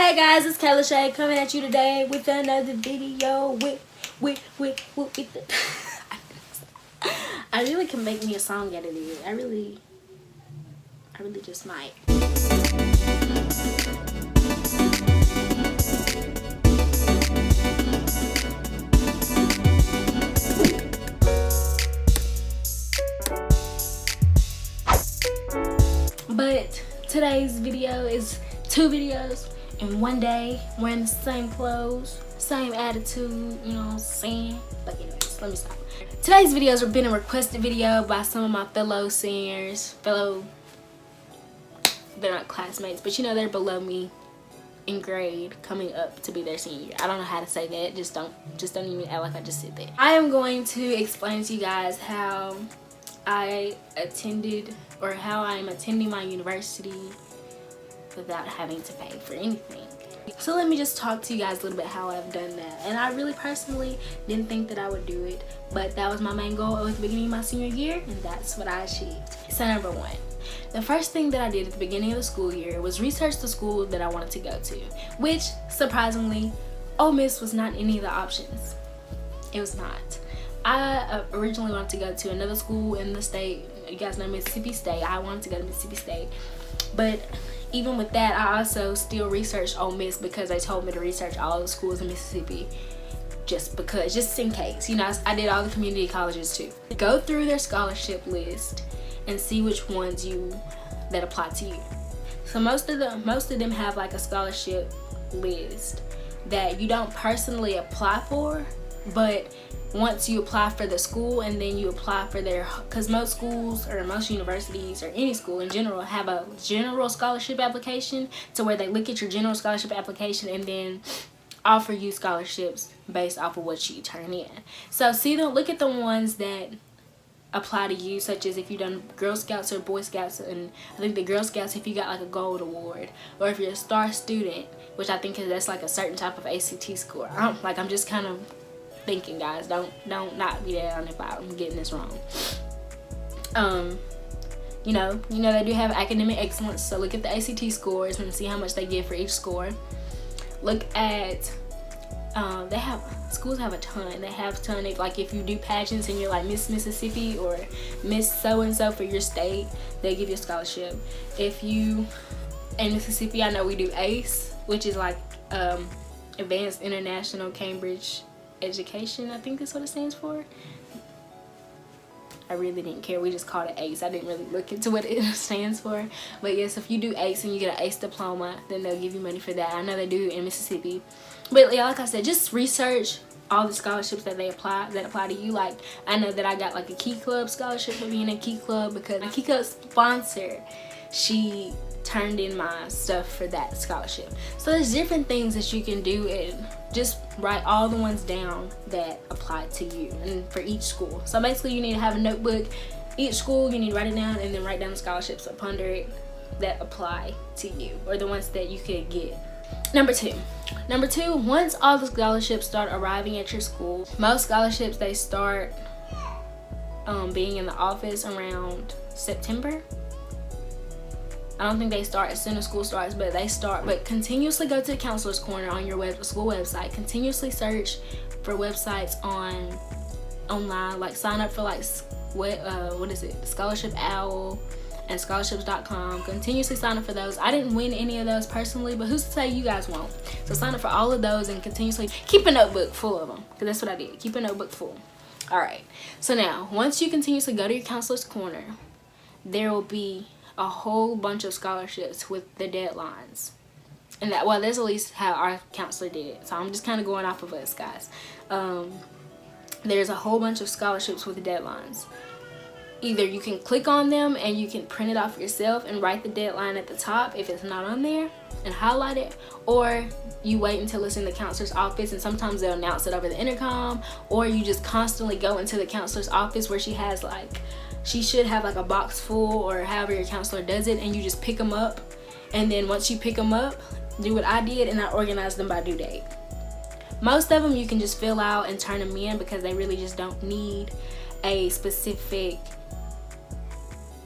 Hey guys, it's Kayla Shay coming at you today with another video with the I really can make me a song out of it. I really just might. But today's video is two videos in one day, wearing the same clothes, same attitude, you know what I'm saying? But anyways, let me stop. Today's videos have been a requested video by some of my fellow seniors, they're not classmates, but you know, they're below me in grade, coming up to be their senior. I don't know how to say that, just don't even act like I just said that. I am going to explain to you guys how I attended, or how I am attending my university without having to pay for anything. So let me just talk to you guys a little bit how I've done that. And I really personally didn't think that I would do it, but that was my main goal at the beginning of my senior year, and that's what I achieved. So number one, the first thing that I did at the beginning of the school year was research the school that I wanted to go to, which surprisingly, Ole Miss was not any of the options. It was not. I originally wanted to go to another school in the state. You guys know Mississippi State. I wanted to go to Mississippi State, but even with that, I also still researched Ole Miss because they told me to research all the schools in Mississippi, just in case. You know, I did all the community colleges too. Go through their scholarship list and see which ones that apply to you. So most of them have like a scholarship list that you don't personally apply for, but once you apply for the school and then you apply for because most schools or most universities or any school in general have a general scholarship application, to where they look at your general scholarship application and then offer you scholarships based off of what you turn in. So look at the ones that apply to you, such as if you've done Girl Scouts or Boy Scouts, and I think the Girl Scouts, if you got like a gold award, or if you're a star student, which I think that's like a certain type of ACT score. I'm just kind of thinking, guys, don't knock me down if I'm getting this wrong. You know they do have academic excellence, so look at the ACT scores and see how much they give for each score. Look at schools have a ton. They have a ton of, like, if you do pageants and you're like Miss Mississippi or Miss so and so for your state, they give you a scholarship. If you in Mississippi, I know we do ACE, which is like Advanced International Cambridge Education, I think that's what it stands for. I really didn't care, we just called it ACE. I didn't really look into what it stands for, but yes, if you do ACE and you get an ACE diploma, then they'll give you money for that. I know they do in Mississippi. But yeah, like I said, just research all the scholarships that apply to you. Like, I know that I got like a Key Club scholarship for being a Key Club, because my Key Club sponsor, she turned in my stuff for that scholarship. So there's different things that you can do, and just write all the ones down that apply to you and for each school. So basically, you need to have a notebook. Each school, you need to write it down and then write down the scholarships up under it that apply to you, or the ones that you could get. Number two, once all the scholarships start arriving at your school, most scholarships, they start being in the office around September. I don't think they start as soon as school starts, but they start. But continuously go to the counselor's corner on your school website. Continuously search for websites online, like sign up for like what is it, Scholarship Owl and scholarships.com. Continuously sign up for those. I didn't win any of those personally, but who's to say you guys won't? So sign up for all of those and continuously keep a notebook full of them, because that's what I did. Keep a notebook full. All right. So now, once you continuously go to your counselor's corner, there will be a whole bunch of scholarships with the deadlines. And that's at least how our counselor did it. So I'm just kind of going off of us, guys. There's a whole bunch of scholarships with the deadlines. Either you can click on them and you can print it off yourself and write the deadline at the top if it's not on there and highlight it, or you wait until it's in the counselor's office, and sometimes they'll announce it over the intercom, or you just constantly go into the counselor's office where she should have like a box full, or however your counselor does it, and you just pick them up. And then once you pick them up, do what I did, and I organized them by due date. Most of them you can just fill out and turn them in, because they really just don't need a specific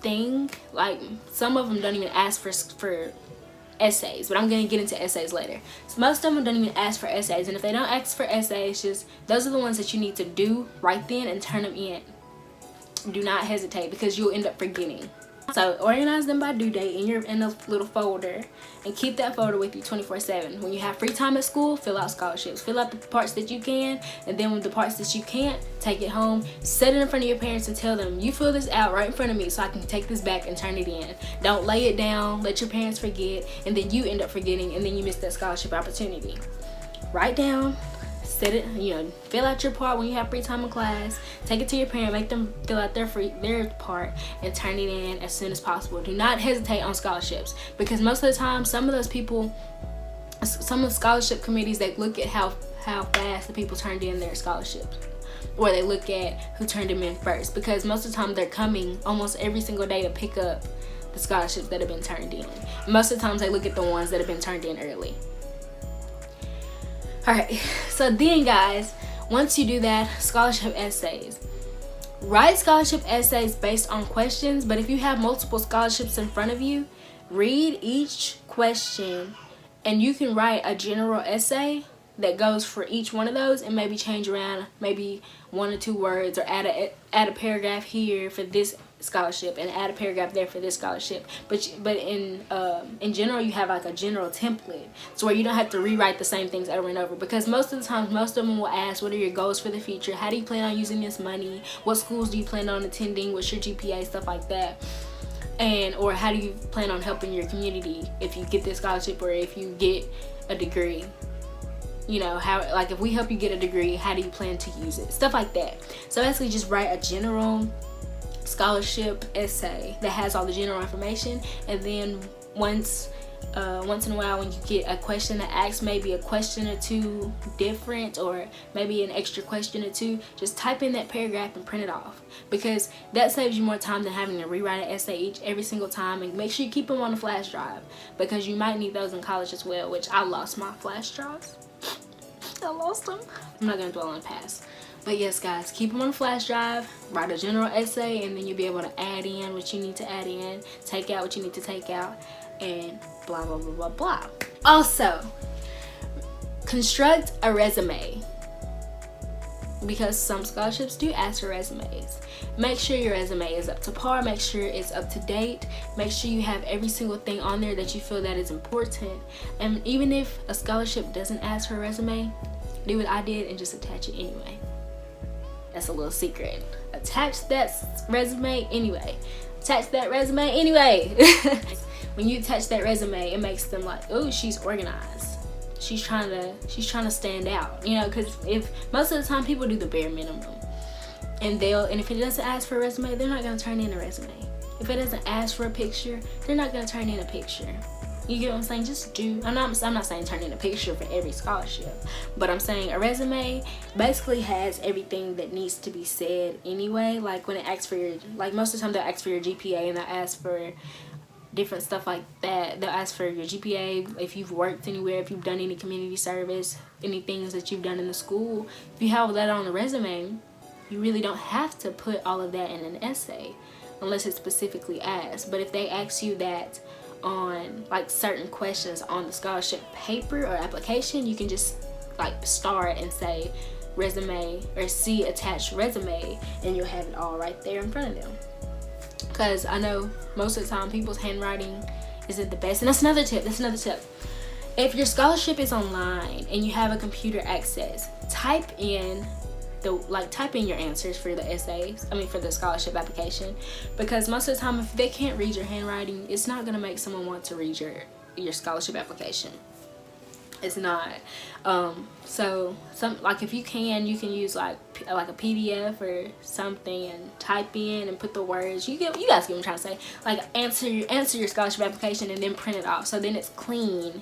thing. Like, some of them don't even ask for essays, but I'm going to get into essays later. So most of them don't even ask for essays, and if they don't ask for essays, just those are the ones that you need to do right then and turn them in. Do not hesitate, because you'll end up forgetting. So organize them by due date in a little folder, and keep that folder with you 24/7. When you have free time at school, fill out scholarships. Fill out the parts that you can, and then with the parts that you can't, take it home, set it in front of your parents and tell them, you fill this out right in front of me so I can take this back and turn it in. Don't lay it down, let your parents forget, and then you end up forgetting, and then you miss that scholarship opportunity. Write down, set it, fill out your part when you have free time in class, take it to your parent, make them fill out their part, and turn it in as soon as possible. Do not hesitate on scholarships, because most of the time, some of the scholarship committees, they look at how fast the people turned in their scholarships, or they look at who turned them in first, because most of the time they're coming almost every single day to pick up the scholarships that have been turned in. Most of the times they look at the ones that have been turned in early. Alright, so then guys, once you do that, scholarship essays. Write scholarship essays based on questions, but if you have multiple scholarships in front of you, read each question and you can write a general essay that goes for each one of those, and maybe change around maybe 1 or 2 words, or add a paragraph here for this scholarship and add a paragraph there for this scholarship. But in general, you have like a general template, so where you don't have to rewrite the same things over and over, because most of the time, most of them will ask, what are your goals for the future? How do you plan on using this money? What schools do you plan on attending? What's your GPA? Stuff like that. Or how do you plan on helping your community if you get this scholarship, or if you get a degree? How, like, if we help you get a degree, how do you plan to use it? Stuff like that. So basically, just write a general scholarship essay that has all the general information, and then once in a while, when you get a question that asks maybe a question or two different, or maybe an extra question or two, just type in that paragraph and print it off, because that saves you more time than having to rewrite an essay every single time. And make sure you keep them on a flash drive, because you might need those in college as well, which I lost my flash drives. I lost them. I'm not going to dwell on the past. But yes, guys, keep them on a flash drive, write a general essay, and then you'll be able to add in what you need to add in, take out what you need to take out, and blah, blah, blah, blah, blah. Also, construct a resume, because some scholarships do ask for resumes. Make sure your resume is up to par. Make sure it's up to date. Make sure you have every single thing on there that you feel that is important. And even if a scholarship doesn't ask for a resume, do what I did and just attach it anyway. That's a little secret. Attach that resume anyway. Attach that resume anyway. When you attach that resume, it makes them like, oh, she's organized. She's trying to stand out, because if most of the time people do the bare minimum, and if it doesn't ask for a resume, they're not going to turn in a resume. If it doesn't ask for a picture, they're not going to turn in a picture. You get what I'm saying? Just do. I'm not saying turn in a picture for every scholarship, but I'm saying a resume basically has everything that needs to be said anyway. Like when it asks for most of the time they'll ask for your GPA, and they'll ask for different stuff like that. They'll ask for your GPA, if you've worked anywhere, if you've done any community service, any things that you've done in the school. If you have that on the resume, you really don't have to put all of that in an essay unless it's specifically asked. But if they ask you that on like certain questions on the scholarship paper or application, you can just like start and say resume, or see attached resume, and you'll have it all right there in front of them. Because I know most of the time people's handwriting isn't the best. And that's another tip. If your scholarship is online and you have a computer access, type in your answers for the essays, for the scholarship application, because most of the time if they can't read your handwriting, it's not going to make someone want to read your scholarship application. It's not. So if you can use like a PDF or something, and type in and put the words. You guys get what I'm trying to say. Like answer your scholarship application and then print it off, so then it's clean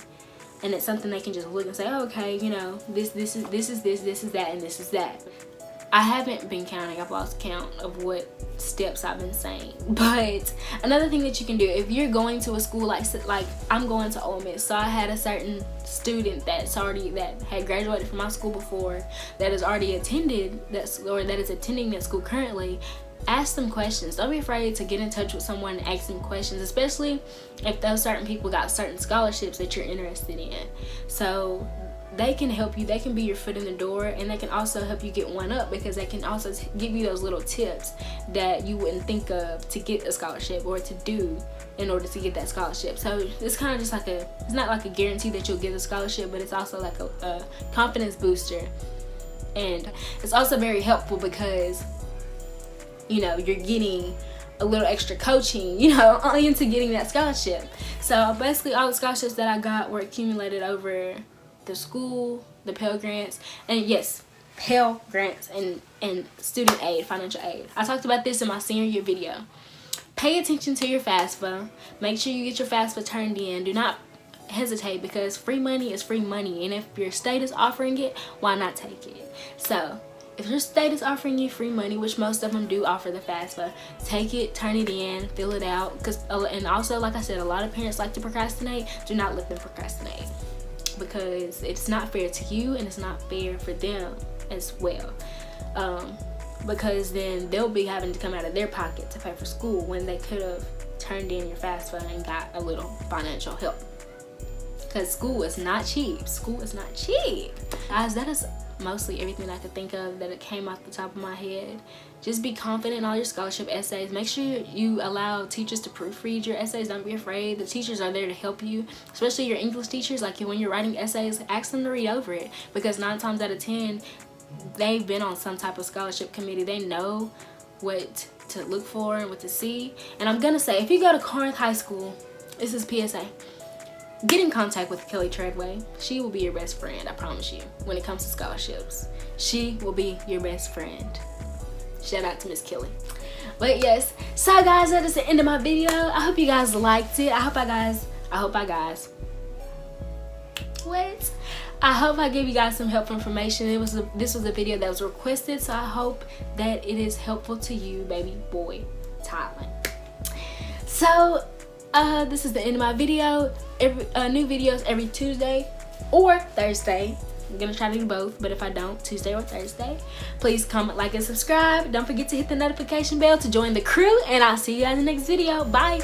and it's something they can just look and say, oh, okay, this is that, and this is that. I haven't been counting. I've lost count of what steps I've been saying. But another thing that you can do, if you're going to a school like I'm going to Ole Miss, so I had a certain student that had graduated from my school before, that has already attended that, or that is attending that school currently. ask them questions. Don't be afraid to get in touch with someone and ask them questions, especially if those certain people got certain scholarships that you're interested in. So they can help you. They can be your foot in the door, and they can also help you get one up, because they can also give you those little tips that you wouldn't think of to get a scholarship or to do in order to get that scholarship. So it's kind of just like it's not like a guarantee that you'll get a scholarship, but it's also like a confidence booster. And it's also very helpful because, you know, you're getting a little extra coaching, you know, into getting that scholarship. So basically all the scholarships that I got were accumulated over the school, the Pell Grants, and yes, Pell Grants and student aid, financial aid. I talked about this in my senior year video. Pay attention to your FAFSA. Make sure you get your FAFSA turned in. Do not hesitate, because free money is free money, and if your state is offering it, why not take it? So if your state is offering you free money, which most of them do offer the FAFSA, take it, turn it in, fill it out. And also, like I said, a lot of parents like to procrastinate. Do not let them procrastinate, because it's not fair to you and it's not fair for them as well. Because then they'll be having to come out of their pocket to pay for school when they could have turned in your FAFSA and got a little financial help. Because school is not cheap. School is not cheap. Guys, that is mostly everything I could think of that it came off the top of my head. Just be confident in all your scholarship essays. Make sure you allow teachers to proofread your essays. Don't be afraid. The teachers are there to help you, especially your English teachers. Like when you're writing essays, ask them to read over it, because 9 times out of 10 they've been on some type of scholarship committee. They know what to look for and what to see. And I'm gonna say, if you go to Corinth High School, this is PSA, get in contact with Kelly Treadway. She will be your best friend, I promise you. When it comes to scholarships, she will be your best friend. Shout out to Miss Kelly. But yes, so guys, that is the end of my video. I hope you guys liked it. I hope I gave you guys some helpful information. This was a video that was requested, so I hope that it is helpful to you, baby boy Tylan. So this is the end of my video. New videos every Tuesday or Thursday. I'm gonna try to do both, but if I don't, Tuesday or Thursday. Please comment, like, and subscribe. Don't forget to hit the notification bell to join the crew, and I'll see you guys in the next video. Bye.